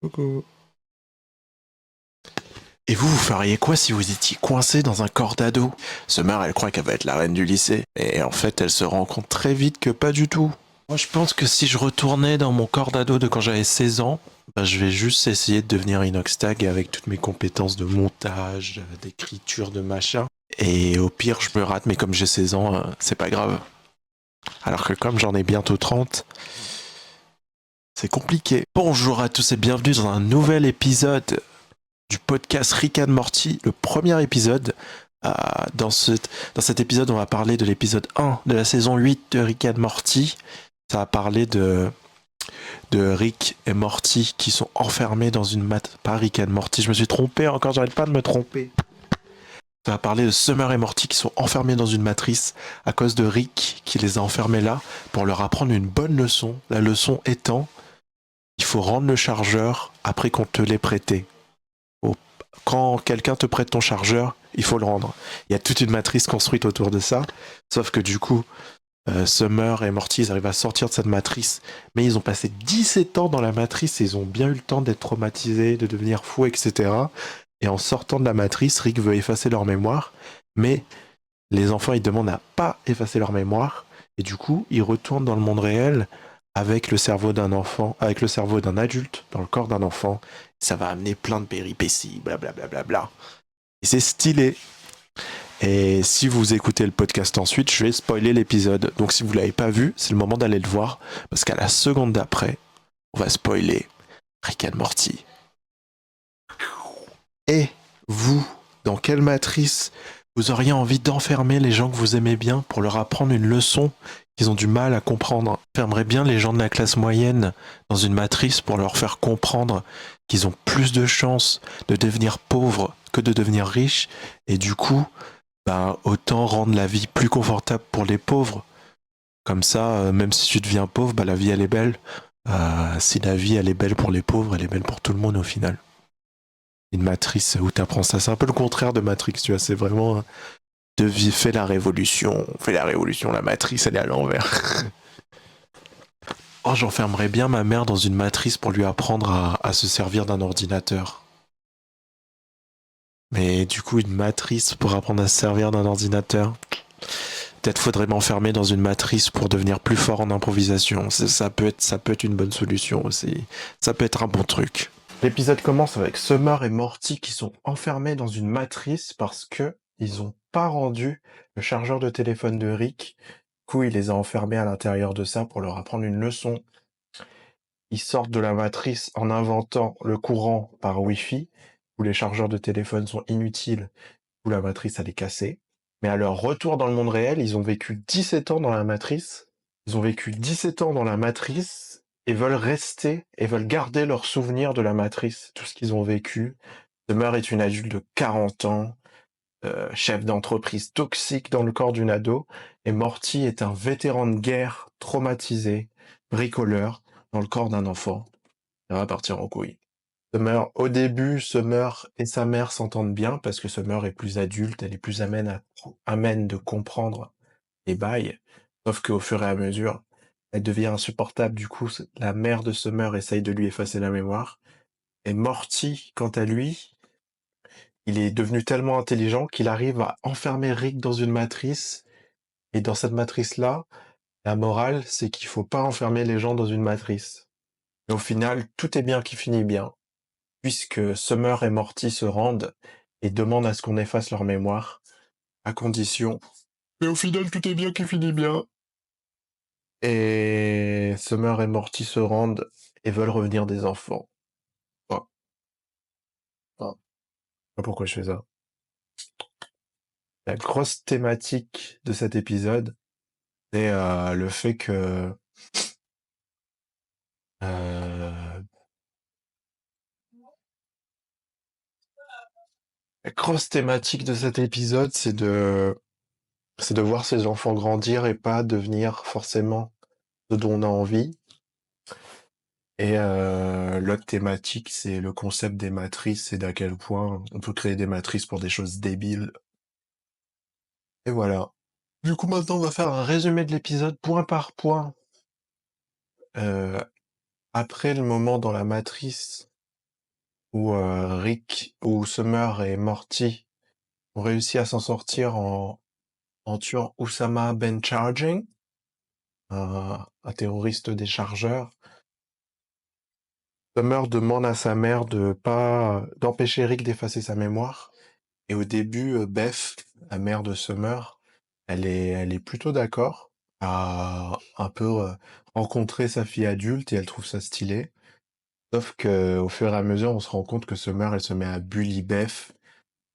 Coucou. Et vous feriez quoi si vous étiez coincé dans un corps d'ado? Summer, elle croit qu'elle va être la reine du lycée. Et en fait, elle se rend compte très vite que pas du tout. Moi, je pense que si je retournais dans mon corps d'ado de quand j'avais 16 ans, bah, je vais juste essayer de devenir Inoxtag avec toutes mes compétences de montage, d'écriture, de machin. Et au pire, je me rate, mais comme j'ai 16 ans, c'est pas grave. Alors que comme j'en ai bientôt 30, c'est compliqué. Bonjour à tous et bienvenue dans un nouvel épisode du podcast Rick and Morty, le premier épisode. Euh, dans, dans cet épisode, on va parler de l'épisode 1 de la saison 8 de Rick and Morty. Ça va parler de Rick et Morty qui sont enfermés dans une Pas Rick and Morty, je me suis trompé encore, j'arrête pas de me tromper. Ça va parler de Summer et Morty qui sont enfermés dans une matrice à cause de Rick qui les a enfermés là pour leur apprendre une bonne leçon. La leçon étant, il faut rendre le chargeur après qu'on te l'ait prêté. Quand quelqu'un te prête ton chargeur, il faut le rendre. Il y a toute une matrice construite autour de ça. Sauf que du coup, Summer et Morty, ils arrivent à sortir de cette matrice. Mais ils ont passé 17 ans dans la matrice et ils ont bien eu le temps d'être traumatisés, de devenir fous, etc. Et en sortant de la matrice, Rick veut effacer leur mémoire. Mais les enfants, ils demandent à pas effacer leur mémoire. Et du coup, ils retournent dans le monde réel avec le cerveau d'un enfant, avec le cerveau d'un adulte dans le corps d'un enfant. Ça va amener plein de péripéties, blablabla. Bla bla bla. Et c'est stylé. Et si vous écoutez le podcast ensuite, je vais spoiler l'épisode. Donc si vous l'avez pas vu, c'est le moment d'aller le voir. Parce qu'à la seconde d'après, on va spoiler Rick and Morty. Et vous, dans quelle matrice vous auriez envie d'enfermer les gens que vous aimez bien pour leur apprendre une leçon qu'ils ont du mal à comprendre? Enfermerait bien les gens de la classe moyenne dans une matrice pour leur faire comprendre qu'ils ont plus de chances de devenir pauvres que de devenir riches. Et du coup, bah, autant rendre la vie plus confortable pour les pauvres. Comme ça, même si tu deviens pauvre, bah, la vie elle est belle. Si la vie elle est belle pour les pauvres, elle est belle pour tout le monde au final. Une matrice où tu apprends ça, c'est un peu le contraire de Matrix, tu vois, c'est vraiment de vie, fais la révolution, la matrice elle est à l'envers. Oh, j'enfermerais bien ma mère dans une matrice pour lui apprendre à se servir d'un ordinateur. Mais du coup, une matrice pour apprendre à se servir d'un ordinateur. Peut-être faudrait m'enfermer dans une matrice pour devenir plus fort en improvisation. Ça peut être une bonne solution aussi. Ça peut être un bon truc. L'épisode commence avec Summer et Morty qui sont enfermés dans une matrice parce que ils ont pas rendu le chargeur de téléphone de Rick. Du coup, il les a enfermés à l'intérieur de ça pour leur apprendre une leçon. Ils sortent de la matrice en inventant le courant par Wi-Fi, où les chargeurs de téléphone sont inutiles, où la matrice elle est cassée. Mais à leur retour dans le monde réel, ils ont vécu 17 ans dans la matrice. Ils ont vécu 17 ans dans la matrice et veulent rester et veulent garder leurs souvenirs de la matrice, tout ce qu'ils ont vécu. Summer est une adulte de 40 ans, chef d'entreprise toxique dans le corps d'une ado, et Morty est un vétéran de guerre traumatisé, bricoleur, dans le corps d'un enfant. Ça va partir en couille. Au début, Summer et sa mère s'entendent bien parce que Summer est plus adulte, elle est plus amène de comprendre les bails. Sauf qu'au fur et à mesure, elle devient insupportable. Du coup, la mère de Summer essaye de lui effacer la mémoire. Et Morty, quant à lui, il est devenu tellement intelligent qu'il arrive à enfermer Rick dans une matrice. Et dans cette matrice-là, la morale, c'est qu'il faut pas enfermer les gens dans une matrice. Et au final, tout est bien qui finit bien, puisque Summer et Morty se rendent et demandent à ce qu'on efface leur mémoire, à condition. Mais au final, tout est bien qui finit bien. Et Summer et Morty se rendent et veulent revenir des enfants. Enfin, enfin, je sais pas pourquoi je fais ça. La grosse thématique de cet épisode, c'est le fait que euh, la grosse thématique de cet épisode, c'est de voir ces enfants grandir et pas devenir forcément ce dont on a envie. Et l'autre thématique, c'est le concept des matrices et d'à quel point on peut créer des matrices pour des choses débiles. Et voilà. Du coup, maintenant, on va faire un résumé de l'épisode point par point. Euh, Après le moment dans la matrice où Rick, où Summer et Morty ont réussi à s'en sortir en tuant Oussama Ben Charging, un terroriste des chargeurs. Summer demande à sa mère d'empêcher Rick d'effacer sa mémoire. Et au début, Beth, la mère de Summer, elle est plutôt d'accord à un peu rencontrer sa fille adulte et elle trouve ça stylé. Sauf que au fur et à mesure, on se rend compte que Summer, elle se met à bully Beth,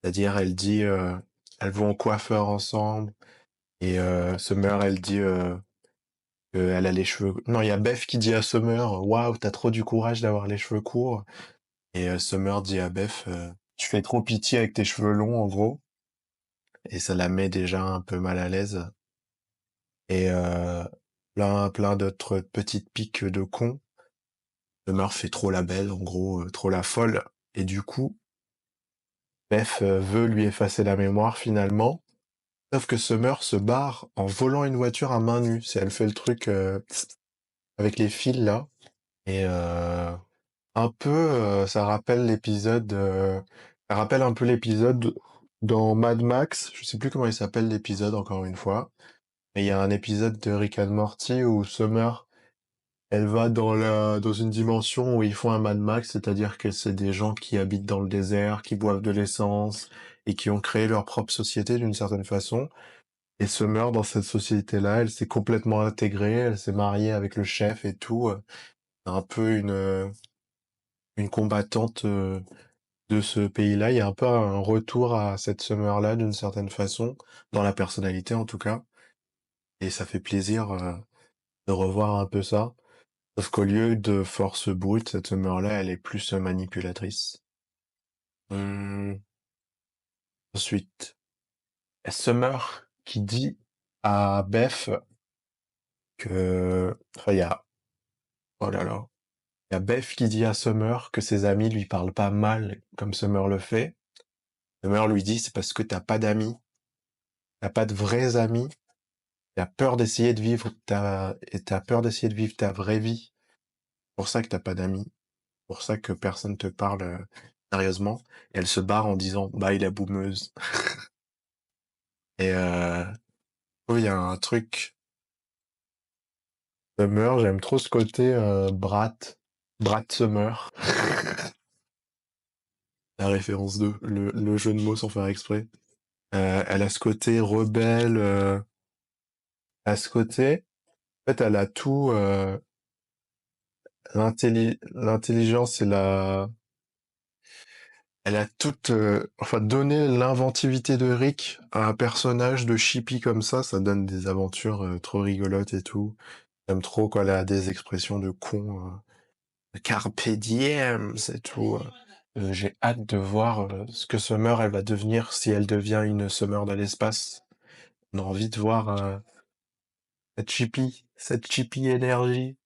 c'est-à-dire elle dit, elles vont au coiffeur ensemble et Summer, elle dit qu'elle a les cheveux. Non, il y a Beth qui dit à Summer, waouh, t'as trop du courage d'avoir les cheveux courts. Et Summer dit à Beth, tu fais trop pitié avec tes cheveux longs, en gros. Et ça la met déjà un peu mal à l'aise. Et plein d'autres petites piques de con. Summer fait trop la belle, en gros, trop la folle. Et du coup, Beth veut lui effacer la mémoire finalement. Sauf que Summer se barre en volant une voiture à main nue. C'est elle fait le truc avec les fils là. Et un peu, ça rappelle un peu l'épisode dans Mad Max. Je sais plus comment il s'appelle l'épisode encore une fois. Mais il y a un épisode de Rick and Morty où Summer, elle va dans une dimension où ils font un Mad Max, c'est-à-dire que c'est des gens qui habitent dans le désert, qui boivent de l'essence et qui ont créé leur propre société d'une certaine façon. Et Summer, dans cette société-là, elle s'est complètement intégrée, elle s'est mariée avec le chef et tout. C'est un peu une combattante de ce pays-là. Il y a un peu un retour à cette Summer-là d'une certaine façon, dans la personnalité en tout cas. Et ça fait plaisir de revoir un peu ça. Sauf qu'au lieu de force brute, cette Summer-là, elle est plus manipulatrice. Hum, Ensuite, Summer qui dit à Beth que... Enfin, il y a... Oh là là. Il y a Beth qui dit à Summer que ses amis lui parlent pas mal comme Summer le fait. Summer lui dit, c'est parce que t'as pas d'amis. T'as pas de vrais amis. T'as peur d'essayer de vivre t'as peur d'essayer de vivre ta vraie vie. C'est pour ça que t'as pas d'amis. C'est pour ça que personne te parle sérieusement. Et elle se barre en disant, bye la boumeuse. Et oh, il y a un truc. Summer, j'aime trop ce côté Brat Summer. La référence le jeu de mots sans faire exprès. Elle a ce côté rebelle, à ce côté. En fait, elle a tout, l'intelligence et elle a toute, enfin, donner l'inventivité de Rick à un personnage de chippy comme ça donne des aventures trop rigolotes et tout. J'aime trop quand elle a des expressions de con, carpe diem, c'est tout. J'ai hâte de voir ce que Summer elle va devenir si elle devient une Summer de l'espace. On a envie de voir cette chippy énergie.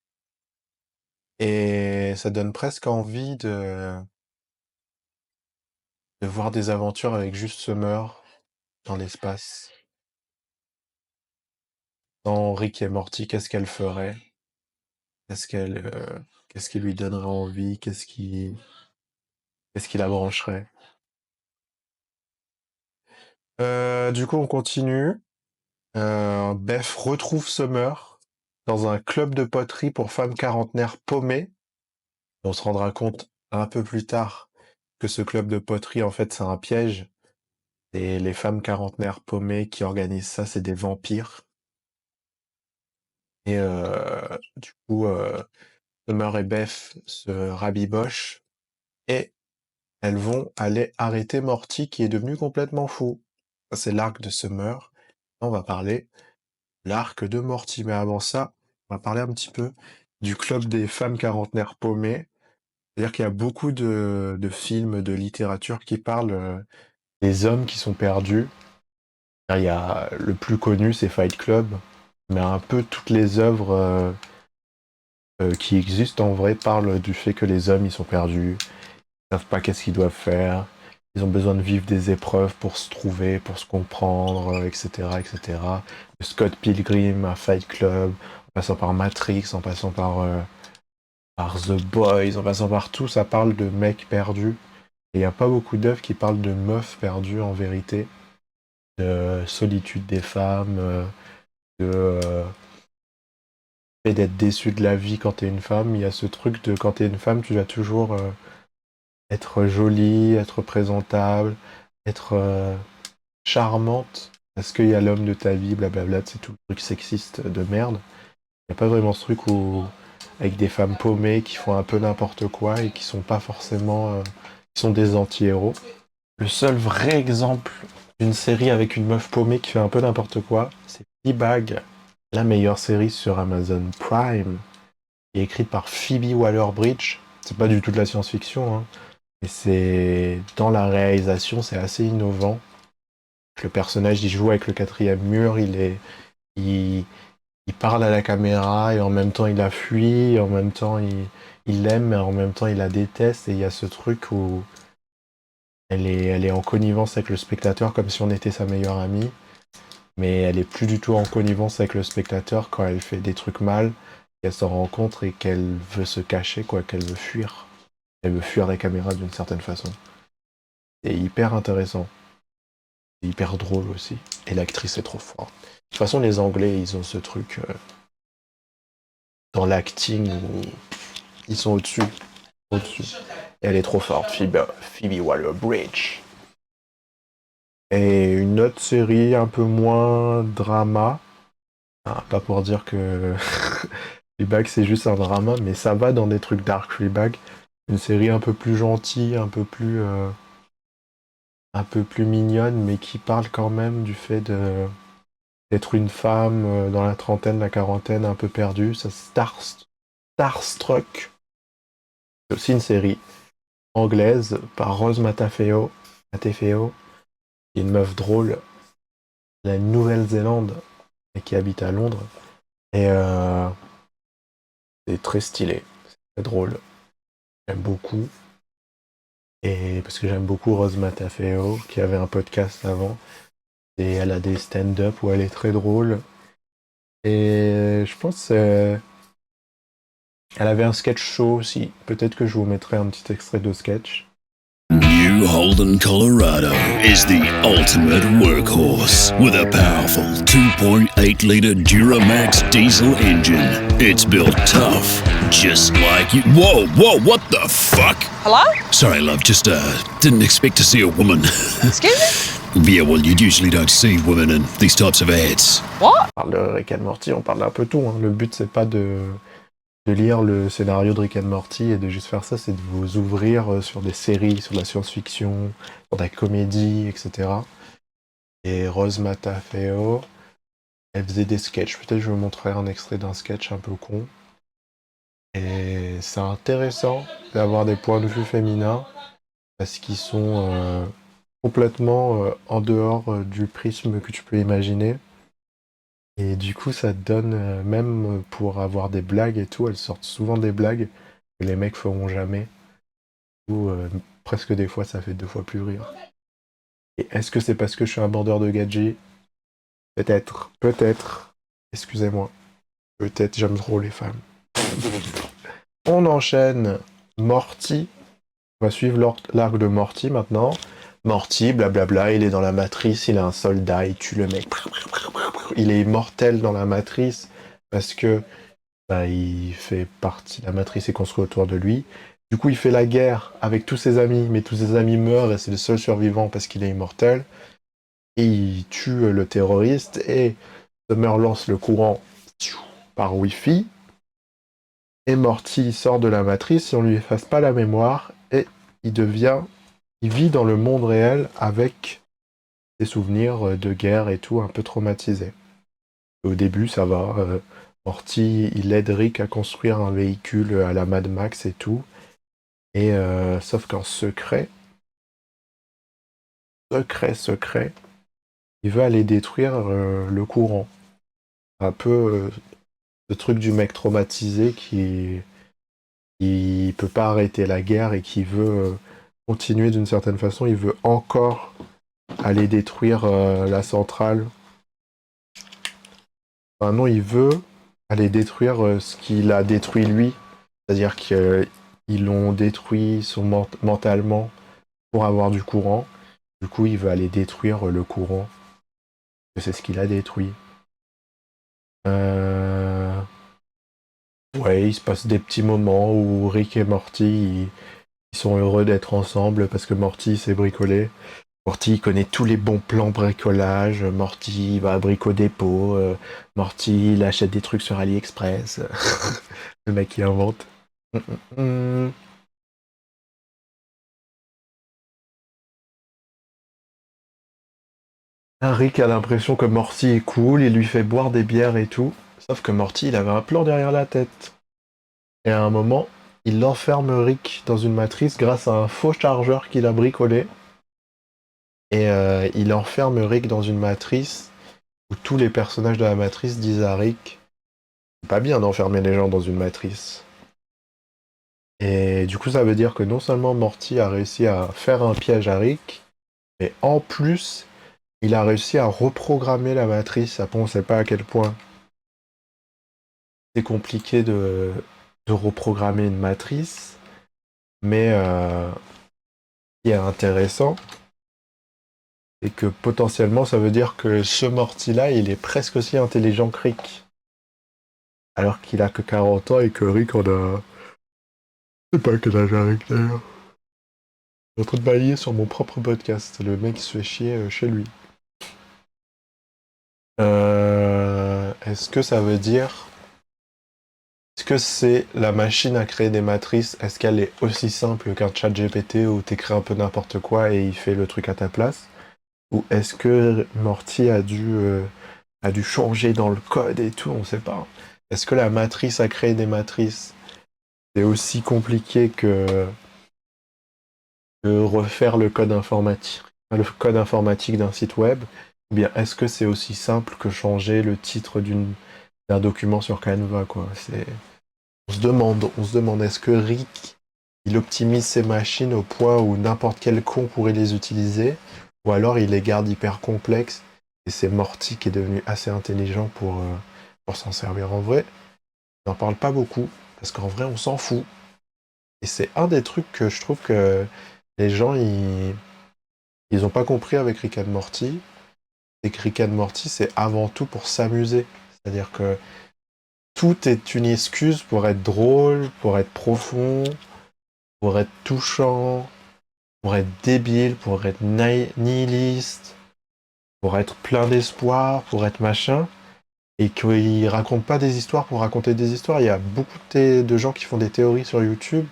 Et ça donne presque envie de voir des aventures avec juste Summer dans l'espace. Sans Rick et Morty, qu'est-ce qu'elle ferait? Qu'est-ce qui lui donnerait envie? Qu'est-ce qui la brancherait? Du coup, on continue. Beth retrouve Summer dans un club de poterie pour femmes quarantenaires paumées. On se rendra compte un peu plus tard que ce club de poterie, en fait, c'est un piège. Et les femmes quarantenaires paumées qui organisent ça, c'est des vampires. Et du coup, Summer et Beth se rabibochent et elles vont aller arrêter Morty qui est devenu complètement fou. Ça, c'est l'arc de Summer. On va parler l'arc de Morty. Mais avant ça, on va parler un petit peu du club des femmes quarantenaires paumées. C'est-à-dire qu'il y a beaucoup de films, de littérature qui parlent des hommes qui sont perdus. Il y a le plus connu, c'est Fight Club, mais un peu toutes les œuvres qui existent en vrai parlent du fait que les hommes ils sont perdus, ils savent pas qu'est-ce qu'ils doivent faire, ils ont besoin de vivre des épreuves pour se trouver, pour se comprendre, etc., etc. De Scott Pilgrim à Fight Club, en passant par Matrix, en passant par par The Boys, en passant par tout, ça parle de mecs perdus. Et il n'y a pas beaucoup d'œuvres qui parlent de meufs perdues en vérité, de solitude des femmes, de fait d'être déçu de la vie quand t'es une femme. Il y a ce truc de quand t'es une femme, tu dois toujours être jolie, être présentable, être charmante, parce qu'il y a l'homme de ta vie, blablabla, c'est tout le truc sexiste de merde. Il n'y a pas vraiment ce truc où, avec des femmes paumées qui font un peu n'importe quoi et qui sont pas forcément, qui sont des anti-héros. Le seul vrai exemple d'une série avec une meuf paumée qui fait un peu n'importe quoi, c'est Fleabag, la meilleure série sur Amazon Prime, qui est écrite par Phoebe Waller-Bridge. C'est pas du tout de la science-fiction, hein. Et c'est dans la réalisation, c'est assez innovant. Le personnage, il joue avec le quatrième mur, il, il parle à la caméra et en même temps il la fuit, et en même temps il l'aime, mais en même temps il la déteste. Et il y a ce truc où elle est en connivence avec le spectateur comme si on était sa meilleure amie, mais elle est plus du tout en connivence avec le spectateur quand elle fait des trucs mal, qu'elle s'en rend compte et qu'elle veut se cacher, quoi, qu'elle veut fuir. Elle veut fuir la caméra d'une certaine façon. C'est hyper intéressant. C'est hyper drôle aussi. Et l'actrice est trop forte. De toute façon, les Anglais, ils ont ce truc dans l'acting où ils sont au-dessus. Au-dessus. Et elle est trop forte, Phoebe Waller-Bridge. Et une autre série un peu moins drama. Ah, pas pour dire que Fleabag c'est juste un drama, mais ça va dans des trucs dark. Fleabag. Une série un peu plus gentille, un peu plus mignonne, mais qui parle quand même du fait d'être une femme dans la trentaine, la quarantaine, un peu perdue. Ça Starstruck. C'est aussi une série anglaise par Rose Matafeo, qui est une meuf drôle de la Nouvelle-Zélande et qui habite à Londres. Et c'est très stylé, c'est très drôle. J'aime beaucoup. Et parce que j'aime beaucoup Rose Matafeo, qui avait un podcast avant. Et elle a des stand-up où elle est très drôle. Et je pense elle avait un sketch show aussi. Peut-être que je vous mettrai un petit extrait de sketch. New Holden, Colorado is the ultimate workhorse with a powerful 2.8-liter Duramax diesel engine. It's built tough, just like you. Whoa, what the fuck? Hello? Sorry, love, just didn't expect to see a woman. Excuse me? Yeah, well, you usually don't see women in these types of ads. What? On parle de Rick and Morty, on parle d'un peu tout, hein. Le but, c'est pas de lire le scénario de Rick and Morty et de juste faire ça, c'est de vous ouvrir sur des séries, sur de la science-fiction, sur de la comédie, etc. Et Rose Matafeo, elle faisait des sketchs. Peut-être je vous montrerai un extrait d'un sketch un peu con. Et c'est intéressant d'avoir des points de vue féminins parce qu'ils sont complètement en dehors du prisme que tu peux imaginer. Et du coup, ça te donne, même pour avoir des blagues et tout, elles sortent souvent des blagues que les mecs feront jamais. Ou presque des fois, ça fait 2 fois plus rire. Et est-ce que c'est parce que je suis un bandeur de gadgets? Peut-être, peut-être. Excusez-moi. Peut-être, j'aime trop les femmes. On enchaîne Morty. On va suivre l'arc de Morty maintenant. Morty, blablabla, il est dans la matrice, il est un soldat, il tue le mec. Il est immortel dans la matrice parce que il fait partie, la matrice est construite autour de lui. Du coup, il fait la guerre avec tous ses amis, mais tous ses amis meurent et c'est le seul survivant parce qu'il est immortel. Et il tue le terroriste et Summer lance le courant par Wi-Fi. Et Morty sort de la matrice et on lui efface pas la mémoire et il vit dans le monde réel avec des souvenirs de guerre et tout, un peu traumatisé. Au début, ça va. Morty, il aide Rick à construire un véhicule à la Mad Max et tout. Et sauf qu'en secret, il veut aller détruire le courant. Un peu ce truc du mec traumatisé qui peut pas arrêter la guerre et qui veut continuer d'une certaine façon. Il veut encore aller détruire la centrale. Enfin non, il veut aller détruire ce qu'il a détruit lui. C'est-à-dire qu'ils l'ont détruit mentalement pour avoir du courant. Du coup, il veut aller détruire le courant. C'est ce qu'il a détruit. Ouais, il se passe des petits moments où Rick et Morty, ils sont heureux d'être ensemble parce que Morty s'est bricolé. Morty il connaît tous les bons plans bricolage. Morty il va à Brico Dépôt. Morty il achète des trucs sur AliExpress. Le mec il invente. Hum. Rick a l'impression que Morty est cool, il lui fait boire des bières et tout. Sauf que Morty il avait un plan derrière la tête. Et à un moment, il enferme Rick dans une matrice grâce à un faux chargeur qu'il a bricolé. Et il enferme Rick dans une matrice où tous les personnages de la matrice disent à Rick c'est pas bien d'enfermer les gens dans une matrice. Et du coup, ça veut dire que non seulement Morty a réussi à faire un piège à Rick, mais en plus, il a réussi à reprogrammer la matrice. Après, on sait pas à quel point c'est compliqué de reprogrammer une matrice, mais ce qui est intéressant, c'est que potentiellement, ça veut dire que ce Morty-là, il est presque aussi intelligent que Rick. Alors qu'il a que 40 ans et que Rick en a... Je sais pas quel âge a Rick d'ailleurs. Je suis en train de balayer sur mon propre podcast. Le mec se fait chier chez lui. Est-ce que ça veut dire... Est-ce que c'est la machine à créer des matrices? Est-ce qu'elle est aussi simple qu'un chat GPT où t'écris un peu n'importe quoi et il fait le truc à ta place? Ou est-ce que Morty a dû changer dans le code et tout? On sait pas. Est-ce que la matrice à créer des matrices, c'est aussi compliqué que refaire le code informatique d'un site web? Ou bien est-ce que c'est aussi simple que changer le titre d'un document sur Canva, quoi? On se demande, est-ce que Rick, il optimise ses machines au point où n'importe quel con pourrait les utiliser, ou alors il les garde hyper complexes, et c'est Morty qui est devenu assez intelligent pour s'en servir en vrai? On n'en parle pas beaucoup, parce qu'en vrai, on s'en fout. Et c'est un des trucs que je trouve que les gens, ils ont pas compris avec Rick and Morty, c'est que Rick and Morty, c'est avant tout pour s'amuser. C'est-à-dire que tout est une excuse pour être drôle, pour être profond, pour être touchant, pour être débile, pour être nihiliste, pour être plein d'espoir, pour être machin, et qu'ils racontent pas des histoires pour raconter des histoires. Il y a beaucoup de gens qui font des théories sur YouTube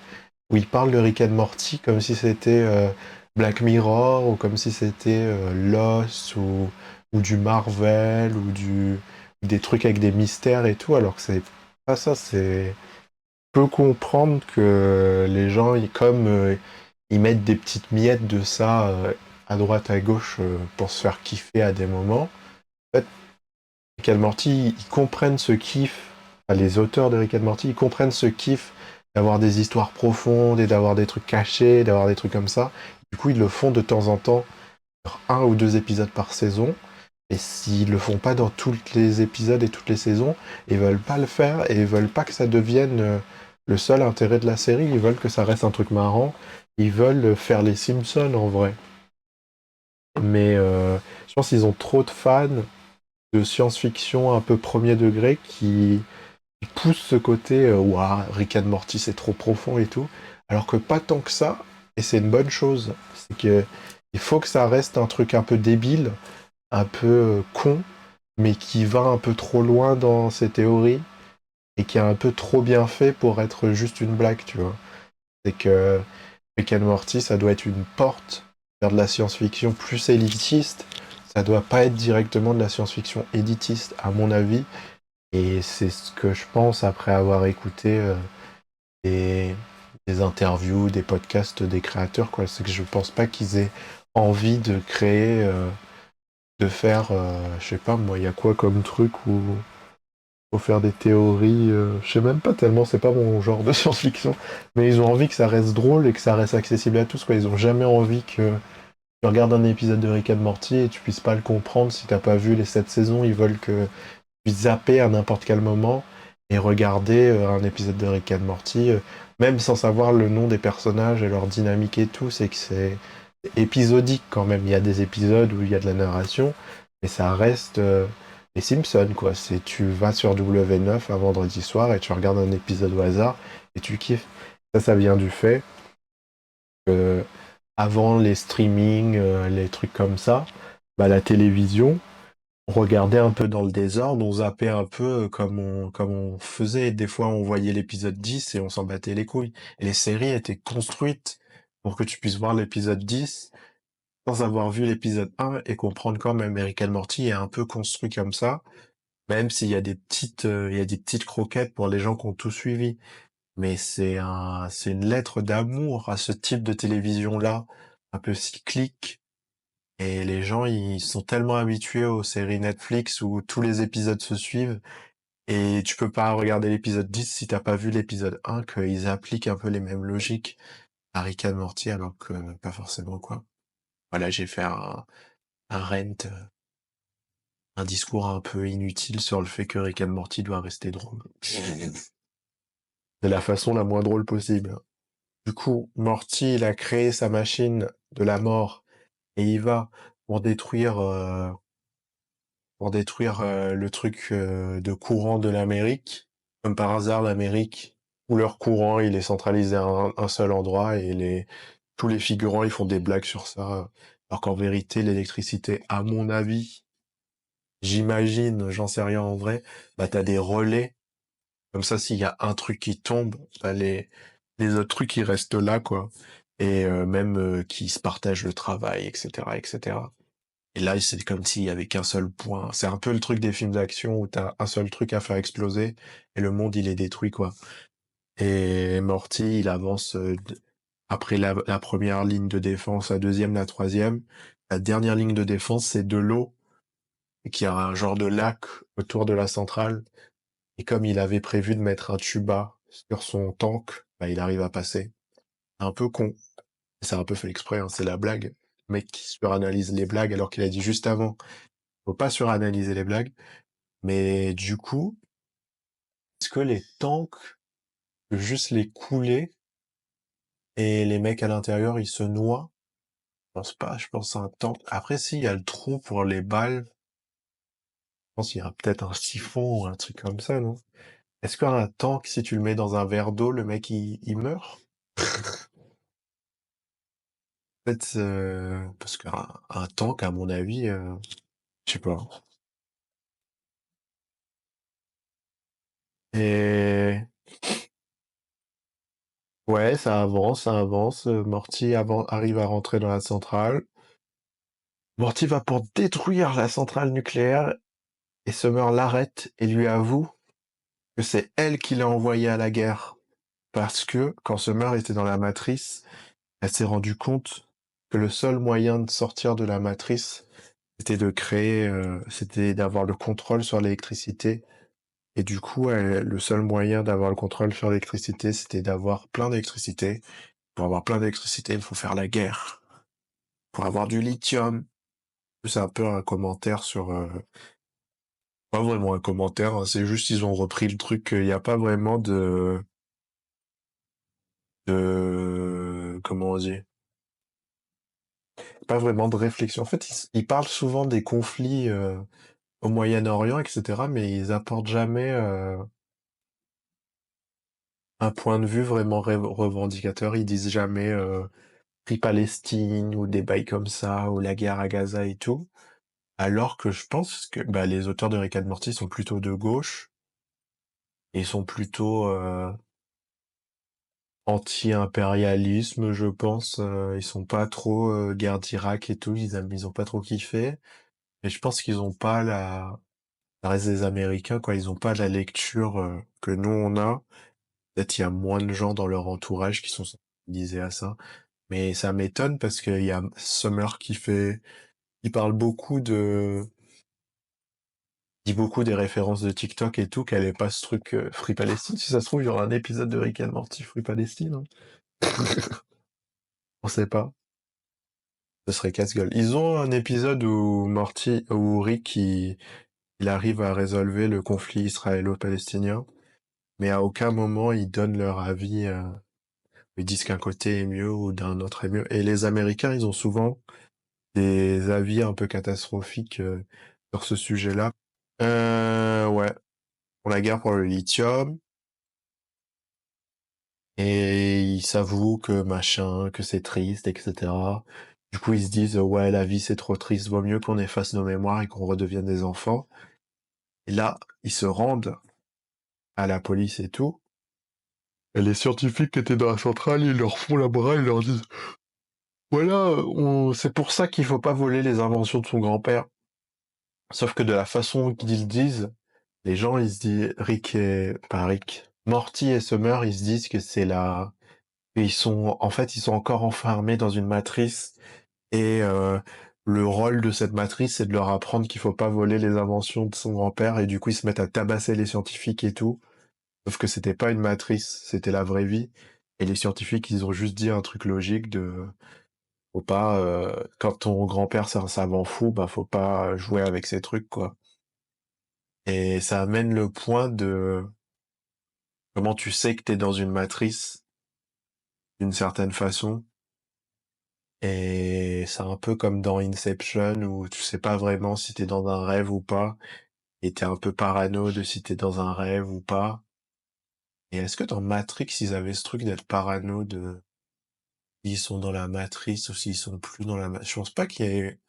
où ils parlent de Rick and Morty comme si c'était Black Mirror, ou comme si c'était Lost, ou du Marvel, ou des trucs avec des mystères et tout, alors que c'est pas ça. C'est... Je peux comprendre que les gens, ils mettent des petites miettes de ça à droite, à gauche pour se faire kiffer à des moments. En fait, Rick and Morty, ils comprennent ce kiff, enfin, les auteurs de Rick and Morty, ils comprennent ce kiff d'avoir des histoires profondes et d'avoir des trucs cachés, d'avoir des trucs comme ça. Du coup, ils le font de temps en temps, sur 1 ou 2 épisodes par saison. Et s'ils le font pas dans tous les épisodes et toutes les saisons, ils veulent pas le faire et ils veulent pas que ça devienne le seul intérêt de la série. Ils veulent que ça reste un truc marrant. Ils veulent faire les Simpsons en vrai. Mais je pense qu'ils ont trop de fans de science-fiction un peu premier degré qui poussent ce côté ouah, Rick and Morty c'est trop profond et tout. Alors que pas tant que ça, et c'est une bonne chose. C'est que il faut que ça reste un truc un peu débile, un peu con, mais qui va un peu trop loin dans ses théories et qui est un peu trop bien fait pour être juste une blague, tu vois. C'est que Rick and Morty, ça doit être une porte vers de la science-fiction plus élitiste. Ça doit pas être directement de la science-fiction élitiste, à mon avis. Et c'est ce que je pense après avoir écouté des, des interviews, des podcasts des créateurs, quoi. C'est que je pense pas qu'ils aient envie de créer, de faire, je sais pas moi, il y a quoi comme truc où faut faire des théories, je sais même pas tellement, c'est pas mon genre de science-fiction, mais ils ont envie que ça reste drôle et que ça reste accessible à tous, quoi. Ils ont jamais envie que tu regardes un épisode de Rick and Morty et tu puisses pas le comprendre si t'as pas vu les 7 saisons. Ils veulent que tu puisses zapper à n'importe quel moment et regarder un épisode de Rick and Morty, même sans savoir le nom des personnages et leur dynamique et tout, c'est que c'est épisodique quand même. Il y a des épisodes où il y a de la narration, mais ça reste les Simpsons, quoi. C'est tu vas sur W9 un vendredi soir et tu regardes un épisode au hasard et tu kiffes. Ça vient du fait que avant les streamings, les trucs comme ça, bah, la télévision, on regardait un peu dans le désordre, on zappait un peu comme on faisait. Des fois, on voyait l'épisode 10 et on s'en battait les couilles. Et les séries étaient construites pour que tu puisses voir l'épisode 10 sans avoir vu l'épisode 1 et comprendre quand même. Rick and Morty est un peu construit comme ça, même s'il y a il y a des petites croquettes pour les gens qui ont tout suivi. Mais c'est une lettre d'amour à ce type de télévision-là, un peu cyclique. Et les gens, ils sont tellement habitués aux séries Netflix où tous les épisodes se suivent et tu peux pas regarder l'épisode 10 si t'as pas vu l'épisode 1, qu'ils appliquent un peu les mêmes logiques à Rick and Morty alors que pas forcément, quoi. Voilà, j'ai fait un rant, un discours un peu inutile sur le fait que Rick and Morty doit rester drôle. De la façon la moins drôle possible. Du coup, Morty, il a créé sa machine de la mort et il va pour détruire, euh, le truc de courant de l'Amérique. Comme par hasard, l'Amérique, où leur courant, il est centralisé à un seul endroit et tous les figurants, ils font des blagues sur ça. Alors qu'en vérité, l'électricité, à mon avis, j'imagine, j'en sais rien en vrai, bah t'as des relais. Comme ça, s'il y a un truc qui tombe, bah les autres trucs, ils restent là, quoi. Et même qui se partagent le travail, etc., etc. Et là, c'est comme s'il y avait qu'un seul point. C'est un peu le truc des films d'action où t'as un seul truc à faire exploser et le monde, il est détruit, quoi. Et Morty, il avance après la première ligne de défense, la deuxième, la troisième. La dernière ligne de défense, c'est de l'eau, et qu'il y a un genre de lac autour de la centrale. Et comme il avait prévu de mettre un tuba sur son tank, bah, il arrive à passer. Un peu con. C'est un peu fait exprès, hein, c'est la blague. Le mec qui suranalyse les blagues alors qu'il a dit juste avant, faut pas suranalyser les blagues. Mais du coup, est-ce que les tanks, juste les couler et les mecs à l'intérieur, ils se noient? Je pense pas, je pense à un tank. Après, si, il y a le trou pour les balles. Je pense qu'il y a peut-être un siphon ou un truc comme ça, non? Est-ce qu'un tank, si tu le mets dans un verre d'eau, le mec, il meurt? En fait, parce qu'un tank, à mon avis, je sais pas. Et ouais, ça avance, ça avance. Morty arrive à rentrer dans la centrale. Morty va pour détruire la centrale nucléaire et Summer l'arrête et lui avoue que c'est elle qui l'a envoyé à la guerre. Parce que quand Summer était dans la matrice, elle s'est rendue compte que le seul moyen de sortir de la matrice, c'était d'avoir le contrôle sur l'électricité. Et du coup, le seul moyen d'avoir le contrôle sur l'électricité, c'était d'avoir plein d'électricité. Pour avoir plein d'électricité, il faut faire la guerre. Pour avoir du lithium. C'est un peu un commentaire sur... pas vraiment un commentaire, hein, c'est juste ils ont repris le truc. Il n'y a pas vraiment comment on dit? Pas vraiment de réflexion. En fait, ils parlent souvent des conflits au Moyen-Orient, etc., mais ils apportent jamais un point de vue vraiment revendicateur. Ils disent jamais Free Palestine ou des bails comme ça, ou la guerre à Gaza et tout. Alors que je pense que bah, les auteurs de Rick and Morty sont plutôt de gauche et sont plutôt anti-impérialisme, je pense. Ils sont pas trop guerre d'Irak et tout. Ils ont pas trop kiffé. Et je pense qu'ils ont pas ça reste des Américains, quoi. Ils ont pas la lecture que nous on a. Peut-être il y a moins de gens dans leur entourage qui sont sensibilisés à ça. Mais ça m'étonne parce qu'il y a Summer il parle beaucoup dit beaucoup des références de TikTok et tout, qu'elle est pas ce truc Free Palestine. Si ça se trouve, il y aura un épisode de Rick and Morty Free Palestine, hein. On sait pas. Ce serait casse-gueule. Ils ont un épisode où Rick, il arrive à résolver le conflit israélo-palestinien. mais à aucun moment ils donnent leur avis, ils disent qu'un côté est mieux ou d'un autre est mieux. Et les Américains, ils ont souvent des avis un peu catastrophiques sur ce sujet-là. Ouais, pour la guerre pour le lithium, et ils s'avouent que machin, que c'est triste, etc. Du coup, ils se disent, ouais, la vie c'est trop triste, vaut mieux qu'on efface nos mémoires et qu'on redevienne des enfants. Et là, ils se rendent à la police et tout. Et les scientifiques qui étaient dans la centrale, ils leur font la morale, ils leur disent, voilà, c'est pour ça qu'il faut pas voler les inventions de son grand-père. Sauf que de la façon qu'ils disent, les gens, ils se disent, pas Rick, Morty et Summer, ils se disent que c'est la, en fait, ils sont encore enfermés dans une matrice et le rôle de cette matrice, c'est de leur apprendre qu'il faut pas voler les inventions de son grand-père et du coup, ils se mettent à tabasser les scientifiques et tout. Sauf que c'était pas une matrice, c'était la vraie vie. Et les scientifiques, ils ont juste dit un truc logique de, faut pas, quand ton grand-père c'est un savant fou, bah faut pas jouer avec ces trucs, quoi. Et ça amène le point de comment tu sais que t'es dans une matrice d'une certaine façon. Et c'est un peu comme dans Inception où tu sais pas vraiment si t'es dans un rêve ou pas. Et t'es un peu parano de si t'es dans un rêve ou pas. Et est-ce que dans Matrix, ils avaient ce truc d'être parano de s'ils sont dans la matrice ou s'ils sont plus dans la matrice? Je pense pas qu'il y ait...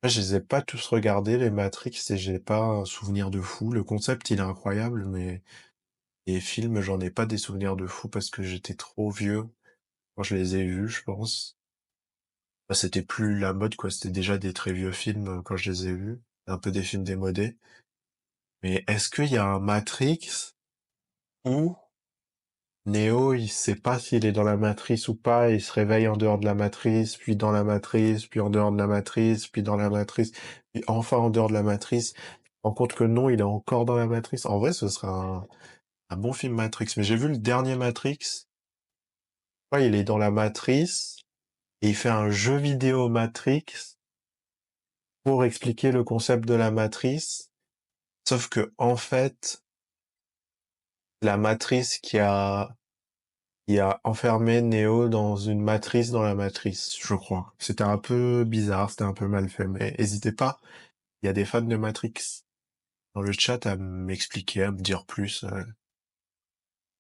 Moi, je les ai pas tous regardés, les Matrix, et j'ai pas un souvenir de fou. Le concept, il est incroyable, mais les films, j'en ai pas des souvenirs de fou parce que j'étais trop vieux quand je les ai vus, je pense. Bah, c'était plus la mode, quoi. C'était déjà des très vieux films quand je les ai vus. Un peu des films démodés. Mais est-ce qu'il y a un Matrix où Neo, il sait pas s'il est dans la matrice ou pas, et il se réveille en dehors de la matrice, puis dans la matrice, puis en dehors de la matrice, puis dans la matrice, puis enfin en dehors de la matrice. On rend compte que non, il est encore dans la matrice. En vrai, ce serait un bon film Matrix. Mais j'ai vu le dernier Matrix. Ouais, il est dans la matrice, et il fait un jeu vidéo Matrix pour expliquer le concept de la matrice. Sauf que, en fait, la matrice qui a enfermé Neo dans une matrice dans la matrice, je crois. C'était un peu bizarre, c'était un peu mal fait, mais n'hésitez pas, il y a des fans de Matrix dans le chat à m'expliquer, à me dire plus.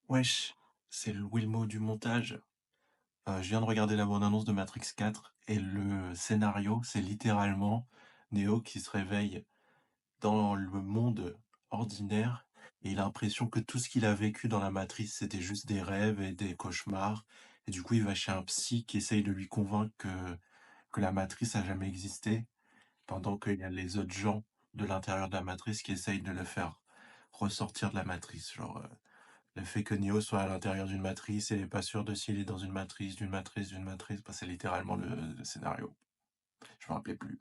Wesh, c'est le Wilmo du montage. Je viens de regarder la bande-annonce de Matrix 4 et le scénario, c'est littéralement Neo qui se réveille dans le monde ordinaire et il a l'impression que tout ce qu'il a vécu dans la matrice, c'était juste des rêves et des cauchemars. Et du coup, il va chez un psy qui essaye de lui convaincre que la matrice a jamais existé, pendant qu'il y a les autres gens de l'intérieur de la matrice qui essayent de le faire ressortir de la matrice. Genre, le fait que Neo soit à l'intérieur d'une matrice et n'est pas sûr de s'il est dans une matrice, d'une matrice, bah, c'est littéralement le scénario. Je me rappelais plus.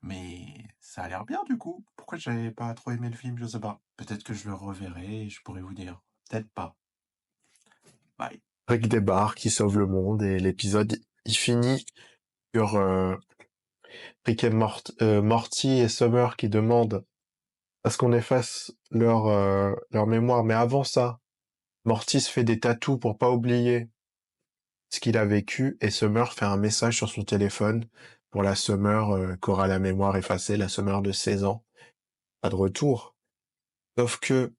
Mais ça a l'air bien du coup. Pourquoi j'avais pas trop aimé le film, je sais pas. Peut-être que je le reverrai et je pourrais vous dire. Peut-être pas. Bye. Rick débarque, qui sauve le monde, et l'épisode, il finit sur Rick et Morty et Summer qui demandent à ce qu'on efface leur mémoire. Mais avant ça, Morty se fait des tatous pour pas oublier ce qu'il a vécu, et Summer fait un message sur son téléphone pour la Summer qu'aura la mémoire effacée, la Summer de 16 ans. Pas de retour. Sauf que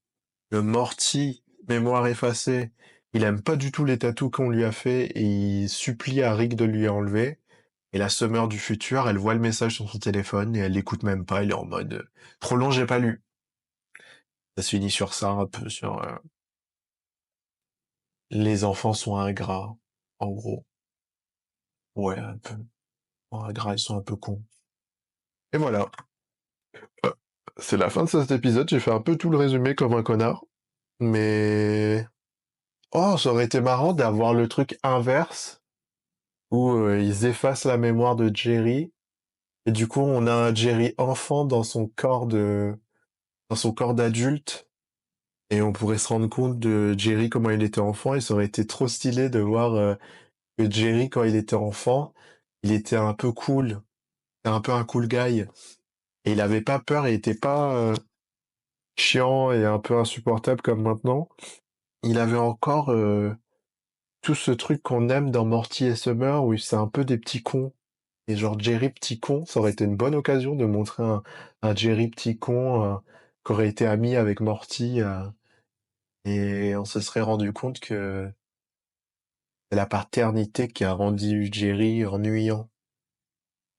le Morty, mémoire effacée, il aime pas du tout les tatous qu'on lui a fait et il supplie à Rick de lui enlever. Et la Summer du futur, elle voit le message sur son téléphone et elle l'écoute même pas, elle est en mode trop long, j'ai pas lu. Ça se finit sur ça, un peu sur les enfants sont ingrats, en gros. Ouais, un peu. Ingrats, ils sont un peu cons. Et voilà. Euh, C'est la fin de cet épisode, j'ai fait un peu tout le résumé comme un connard. Mais... Oh, ça aurait été marrant d'avoir le truc inverse, où ils effacent la mémoire de Jerry, et du coup on a un Jerry enfant dans son corps d'adulte, et on pourrait se rendre compte de Jerry comment il était enfant, et ça aurait été trop stylé de voir que Jerry quand il était enfant, il était un peu cool, c'était un peu un cool guy, et il avait pas peur, il était pas chiant et un peu insupportable comme maintenant, il avait encore tout ce truc qu'on aime dans Morty et Summer, où c'est un peu des petits cons. Et genre Jerry petit con, ça aurait été une bonne occasion de montrer un Jerry petit con qui aurait été ami avec Morty, et on se serait rendu compte que c'est la paternité qui a rendu Jerry ennuyant.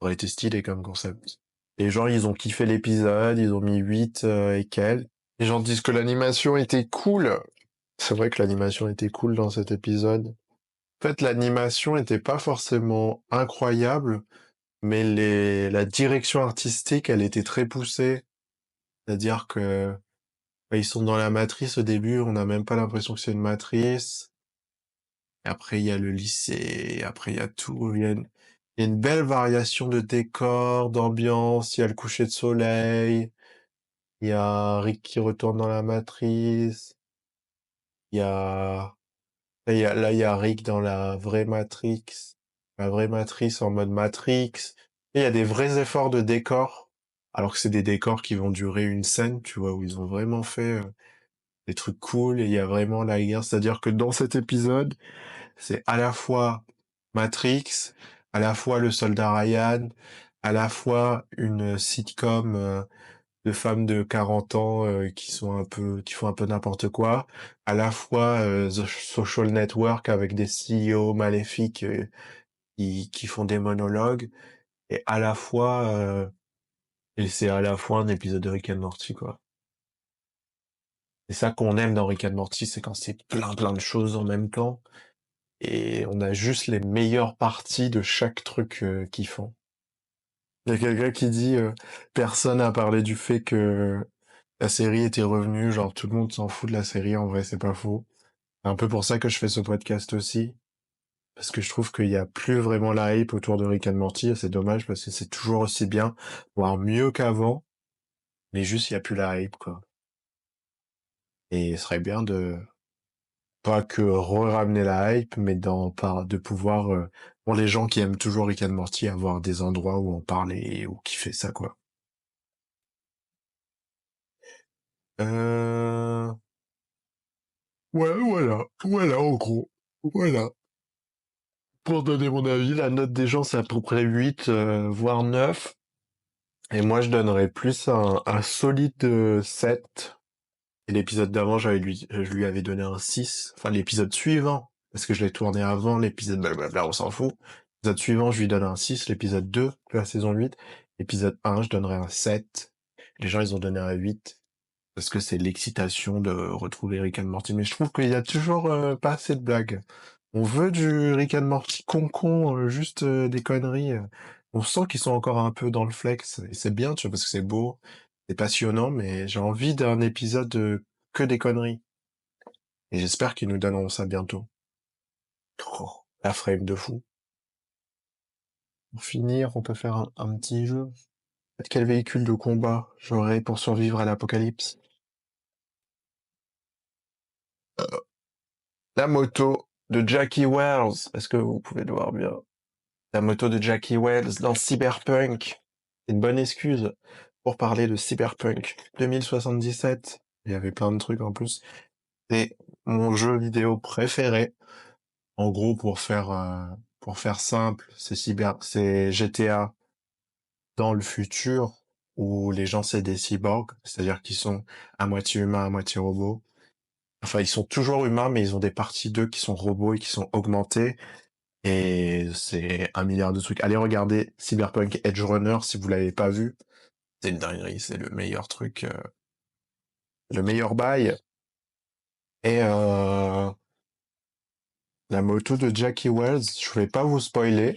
Ça aurait été stylé comme concept. Les gens, ils ont kiffé l'épisode, ils ont mis 8 et quelques. Les gens disent que l'animation était cool. C'est vrai que l'animation était cool dans cet épisode. En fait, l'animation était pas forcément incroyable, mais la direction artistique, elle était très poussée. C'est-à-dire que bah, ils sont dans la matrice au début, on n'a même pas l'impression que c'est une matrice. Et après, il y a le lycée, et après, il y a tout. Il y a une belle variation de décors, d'ambiance, il y a le coucher de soleil, il y a Rick qui retourne dans la matrice, il y a... là, il y a Rick dans la vraie matrice en mode Matrix. Et il y a des vrais efforts de décors, alors que c'est des décors qui vont durer une scène, tu vois, où ils ont vraiment fait des trucs cool et il y a vraiment la guerre. C'est-à-dire que dans cet épisode, c'est à la fois Matrix, à la fois le soldat Ryan, à la fois une sitcom de femmes de 40 ans qui font un peu n'importe quoi, à la fois The Social Network avec des CEO maléfiques qui font des monologues, et à la fois et c'est à la fois un épisode de Rick and Morty, quoi. C'est ça qu'on aime dans Rick and Morty, c'est quand c'est plein de choses en même temps, et on a juste les meilleures parties de chaque truc qu'ils font. Il y a quelqu'un qui dit personne n'a parlé du fait que la série était revenue, genre tout le monde s'en fout de la série, en vrai c'est pas faux. C'est un peu pour ça que je fais ce podcast aussi, parce que je trouve qu'il y a plus vraiment la hype autour de Rick and Morty, et c'est dommage parce que c'est toujours aussi bien, voire mieux qu'avant, mais juste il y a plus la hype, quoi. Et il serait bien de pas que ramener la hype, mais de pouvoir, pour les gens qui aiment toujours Rick and Morty, avoir des endroits où en parler ou kiffer ça, quoi. Euh... Ouais, voilà, en gros. Voilà. Pour donner mon avis, la note des gens, c'est à peu près 8, voire 9. Et moi, je donnerais plus un solide 7. Et l'épisode d'avant, je lui avais donné un 6. Enfin, l'épisode suivant, parce que je l'ai tourné avant l'épisode blablabla, on s'en fout. L'épisode suivant, je lui donne un 6. L'épisode 2 de la saison 8. L'épisode 1, je donnerais un 7. Les gens, ils ont donné un 8. Parce que c'est l'excitation de retrouver Rick and Morty. Mais je trouve qu'il y a toujours pas assez de blagues. On veut du Rick and Morty con, juste des conneries. On sent qu'ils sont encore un peu dans le flex. Et c'est bien, tu vois, parce que c'est beau, c'est passionnant, mais j'ai envie d'un épisode que des conneries. Et j'espère qu'ils nous donneront ça bientôt. Oh, la frame de fou. Pour finir, on peut faire un petit jeu. Quel véhicule de combat j'aurais pour survivre à l'apocalypse? La moto de Jackie Wells, est-ce que vous pouvez le voir bien? La moto de Jackie Wells dans Cyberpunk. C'est une bonne excuse pour parler de Cyberpunk 2077. Il y avait plein de trucs en plus. C'est mon jeu vidéo préféré. En gros, pour faire simple, c'est GTA dans le futur où les gens c'est des cyborgs, c'est-à-dire qu'ils sont à moitié humains, à moitié robots. Enfin, ils sont toujours humains, mais ils ont des parties d'eux qui sont robots et qui sont augmentés. Et c'est un milliard de trucs. Allez regarder Cyberpunk Edge Runner si vous l'avez pas vu. C'est une dinguerie, c'est le meilleur truc, le meilleur bail. Et la moto de Jackie Wells, je vais pas vous spoiler,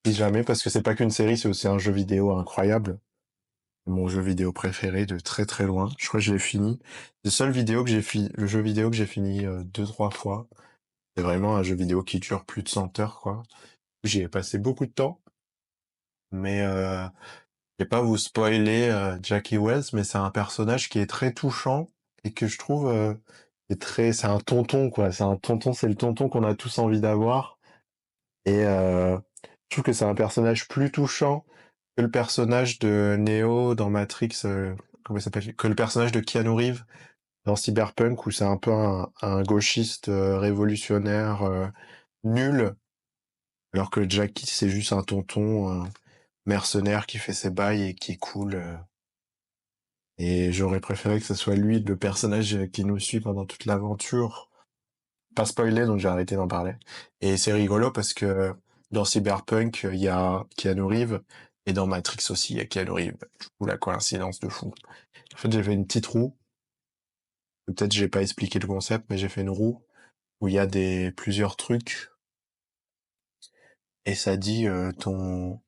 si jamais, parce que c'est pas qu'une série, c'est aussi un jeu vidéo incroyable. Mon jeu vidéo préféré de très très loin. Je crois que je l'ai fini. C'est le seul vidéo que j'ai fini, le jeu vidéo que j'ai fini 2-3 fois. C'est vraiment un jeu vidéo qui dure plus de 100 heures, quoi. J'y ai passé beaucoup de temps, mais je vais pas vous spoiler Jackie Wells, mais c'est un personnage qui est très touchant et que je trouve c'est un tonton, quoi. C'est un tonton, c'est le tonton qu'on a tous envie d'avoir. Et je trouve que c'est un personnage plus touchant que le personnage de Neo dans Matrix comment il s'appelle? Que le personnage de Keanu Reeves dans Cyberpunk, où c'est un peu un gauchiste révolutionnaire nul, alors que Jackie, c'est juste un tonton mercenaire qui fait ses bails et qui est cool. Et j'aurais préféré que ce soit lui, le personnage qui nous suit pendant toute l'aventure. Pas spoilé, donc j'ai arrêté d'en parler. Et c'est rigolo parce que dans Cyberpunk, il y a Keanu Reeves, et dans Matrix aussi, il y a Keanu Reeves. Du coup, la coïncidence de fou. En fait, j'ai fait une petite roue. Peut-être j'ai pas expliqué le concept, mais j'ai fait une roue où il y a plusieurs trucs, et ça dit ton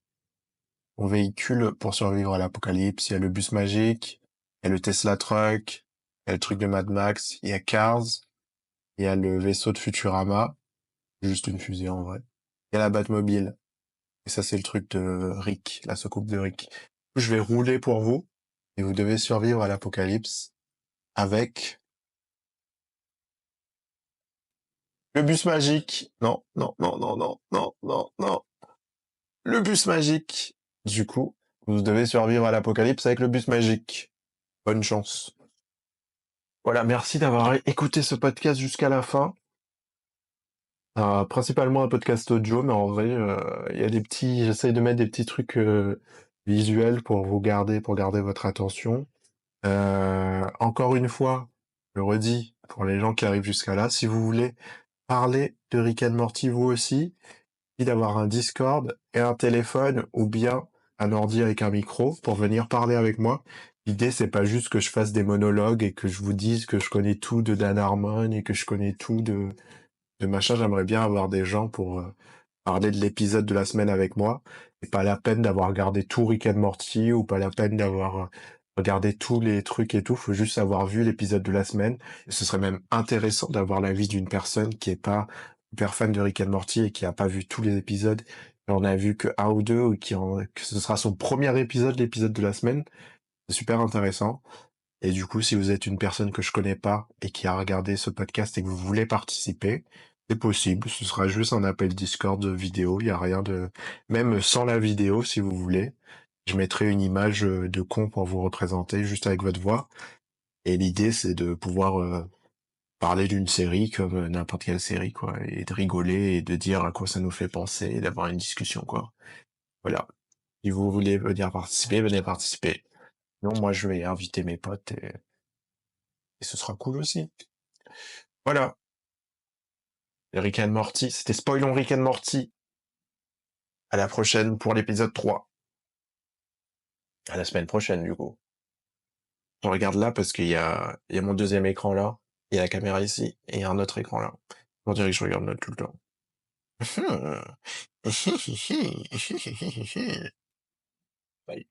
véhicule pour survivre à l'apocalypse. Il y a le bus magique, il y a le Tesla Truck, il y a le truc de Mad Max, il y a Cars, il y a le vaisseau de Futurama, juste une fusée en vrai. Il y a la Batmobile. Et ça, c'est le truc de Rick, la soucoupe de Rick. Je vais rouler pour vous, et vous devez survivre à l'apocalypse avec le bus magique. Non, non, non, non, non, non, non, non. Le bus magique. Du coup, vous devez survivre à l'apocalypse avec le bus magique. Bonne chance. Voilà, merci d'avoir écouté ce podcast jusqu'à la fin. Principalement un podcast audio, mais en vrai, il y a j'essaye de mettre des petits trucs visuels pour garder votre attention. Encore une fois, je le redis, pour les gens qui arrivent jusqu'à là, si vous voulez parler de Rick and Morty vous aussi, il d'avoir un Discord et un téléphone ou bien un ordi avec un micro pour venir parler avec moi. L'idée, c'est pas juste que je fasse des monologues et que je vous dise que je connais tout de Dan Harmon et que je connais tout de machin. J'aimerais bien avoir des gens pour parler de l'épisode de la semaine avec moi. Et pas la peine d'avoir regardé tout Rick and Morty ou pas la peine d'avoir regardé tous les trucs et tout. Faut juste avoir vu l'épisode de la semaine. Et ce serait même intéressant d'avoir l'avis d'une personne qui est pas hyper fan de Rick and Morty et qui a pas vu tous les épisodes. Et on a vu que un ou deux ou que ce sera son premier épisode, l'épisode de la semaine. C'est super intéressant. Et du coup, si vous êtes une personne que je connais pas et qui a regardé ce podcast et que vous voulez participer, c'est possible. Ce sera juste un appel Discord vidéo. Il y a rien de, même sans la vidéo, si vous voulez. Je mettrai une image de con pour vous représenter juste avec votre voix. Et l'idée, c'est de pouvoir parler d'une série comme n'importe quelle série, quoi, et de rigoler et de dire à quoi ça nous fait penser et d'avoir une discussion, quoi. Voilà. Si vous voulez venir participer, venez participer. Non, moi, je vais inviter mes potes et ce sera cool aussi. Voilà. Rick and Morty, c'était Spoilons Rick and Morty. À la prochaine pour l'épisode 3. À la semaine prochaine, du coup. On regarde là parce il y a mon deuxième écran là, il y a la caméra ici, et il y a un autre écran là. On dirait que je regarde tout le temps. Bye.